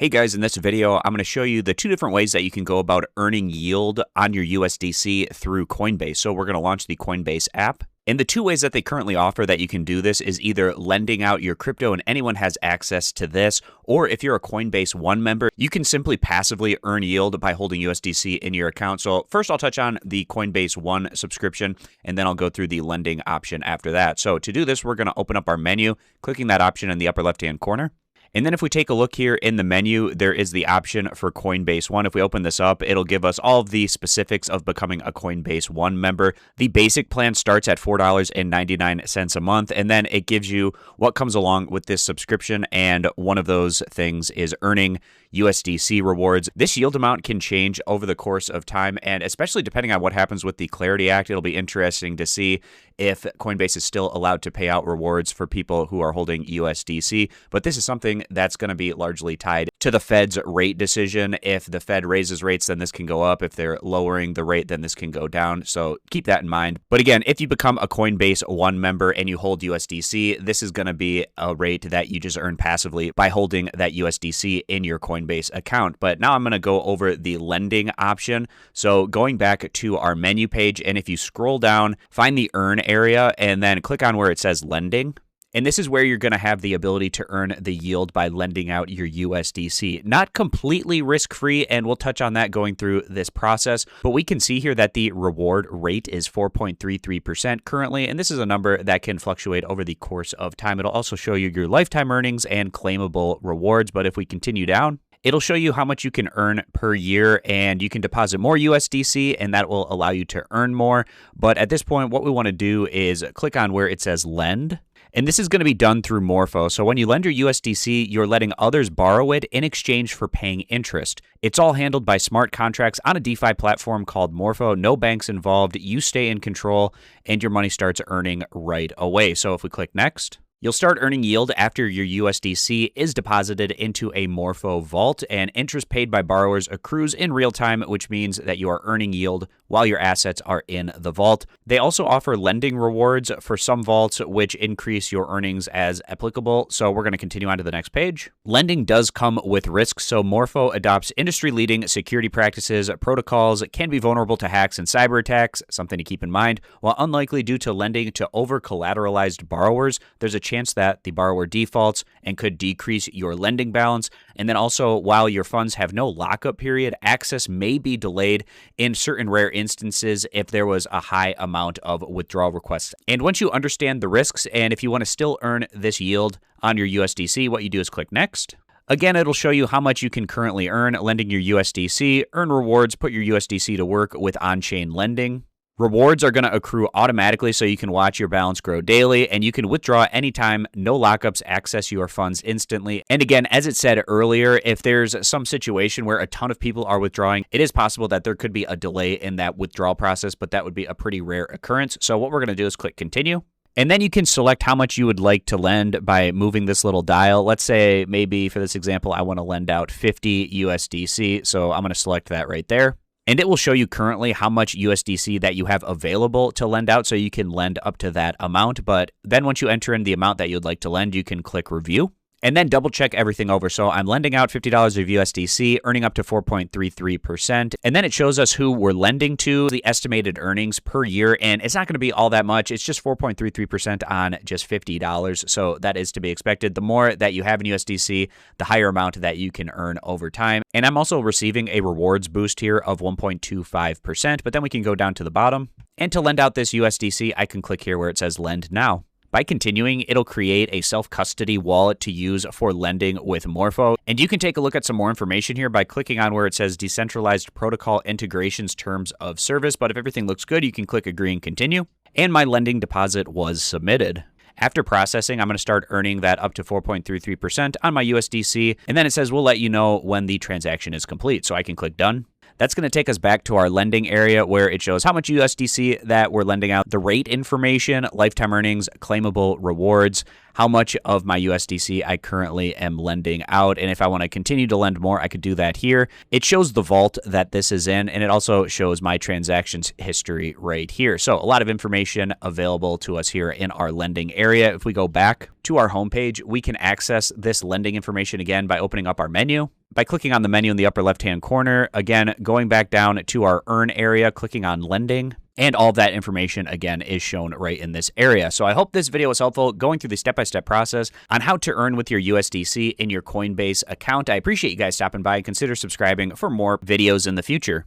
Hey guys, in this video, I'm going to show you the two different ways that you can go about earning yield on your USDC through Coinbase. So we're going to launch the Coinbase app. And the two ways that they currently offer that you can do this is either lending out your crypto and anyone has access to this, or if you're a Coinbase One member, you can simply passively earn yield by holding USDC in your account. So first I'll touch on the Coinbase One subscription, and then I'll go through the lending option after that. So to do this, we're going to open up our menu, clicking that option in the upper left-hand corner. And then if we take a look here in the menu, there is the option for Coinbase One. If we open this up, it'll give us all of the specifics of becoming a Coinbase One member. The basic plan starts at $4.99 a month, and then it gives you what comes along with this subscription, and one of those things is earning USDC rewards. This yield amount can change over the course of time, and especially depending on what happens with the Clarity Act, it'll be interesting to see if Coinbase is still allowed to pay out rewards for people who are holding USDC. But this is something that's going to be largely tied to the Fed's rate decision. If the Fed raises rates, then this can go up. If they're lowering the rate, then this can go down. So keep that in mind. But again, if you become a Coinbase One member and you hold USDC, this is going to be a rate that you just earn passively by holding that USDC in your Coinbase account. But now I'm going to go over the lending option. So going back to our menu page, and if you scroll down, find the earn area and then click on where it says lending. And this is where you're going to have the ability to earn the yield by lending out your USDC. Not completely risk-free, and we'll touch on that going through this process, but we can see here that the reward rate is 4.33% currently, and this is a number that can fluctuate over the course of time. It'll also show you your lifetime earnings and claimable rewards, but if we continue down, it'll show you how much you can earn per year, and you can deposit more USDC, and that will allow you to earn more. But at this point, what we want to do is click on where it says lend. And this is going to be done through Morpho. So when you lend your USDC, you're letting others borrow it in exchange for paying interest. It's all handled by smart contracts on a DeFi platform called Morpho. No banks involved. You stay in control, and your money starts earning right away. So if we click next, you'll start earning yield after your USDC is deposited into a Morpho vault, and interest paid by borrowers accrues in real time, which means that you are earning yield while your assets are in the vault. They also offer lending rewards for some vaults, which increase your earnings as applicable. So we're going to continue on to the next page. Lending does come with risks, so Morpho adopts industry-leading security practices. Protocols can be vulnerable to hacks and cyber attacks, something to keep in mind. While unlikely due to lending to over-collateralized borrowers, there's a chance that the borrower defaults and could decrease your lending balance. And then also, while your funds have no lockup period, access may be delayed in certain rare instances if there was a high amount of withdrawal requests. And once you understand the risks, and if you want to still earn this yield on your USDC, what you do is click next. Again, it'll show you how much you can currently earn lending your USDC, earn rewards, put your USDC to work with on-chain lending. Rewards are going to accrue automatically, so you can watch your balance grow daily, and you can withdraw anytime, no lockups, access your funds instantly. And again, as it said earlier, if there's some situation where a ton of people are withdrawing, it is possible that there could be a delay in that withdrawal process, but that would be a pretty rare occurrence. So what we're going to do is click continue. And then you can select how much you would like to lend by moving this little dial. Let's say maybe for this example, I want to lend out 50 USDC. So I'm going to select that right there. And it will show you currently how much USDC that you have available to lend out, so you can lend up to that amount. But then once you enter in the amount that you'd like to lend, you can click review. And then double check everything over. So I'm lending out $50 of USDC, earning up to 4.33%. And then it shows us who we're lending to, the estimated earnings per year. And it's not going to be all that much. It's just 4.33% on just $50. So that is to be expected. The more that you have in USDC, the higher amount that you can earn over time. And I'm also receiving a rewards boost here of 1.25%. But then we can go down to the bottom. And to lend out this USDC, I can click here where it says lend now. By continuing, it'll create a self-custody wallet to use for lending with Morpho. And you can take a look at some more information here by clicking on where it says Decentralized Protocol Integrations Terms of Service. But if everything looks good, you can click agree and continue. And my lending deposit was submitted. After processing, I'm going to start earning that up to 4.33% on my USDC. And then it says we'll let you know when the transaction is complete. So I can click done. That's going to take us back to our lending area where it shows how much USDC that we're lending out, the rate information, lifetime earnings, claimable rewards, how much of my USDC I currently am lending out. And if I want to continue to lend more, I could do that here. It shows the vault that this is in, and it also shows my transactions history right here. So a lot of information available to us here in our lending area. If we go back to our homepage, we can access this lending information again by opening up our menu. by clicking on the menu in the upper left-hand corner. Again, going back down to our earn area, clicking on lending. And all of that information, again, is shown right in this area. So I hope this video was helpful going through the step-by-step process on how to earn with your USDC in your Coinbase account. I appreciate you guys stopping by. Consider subscribing for more videos in the future.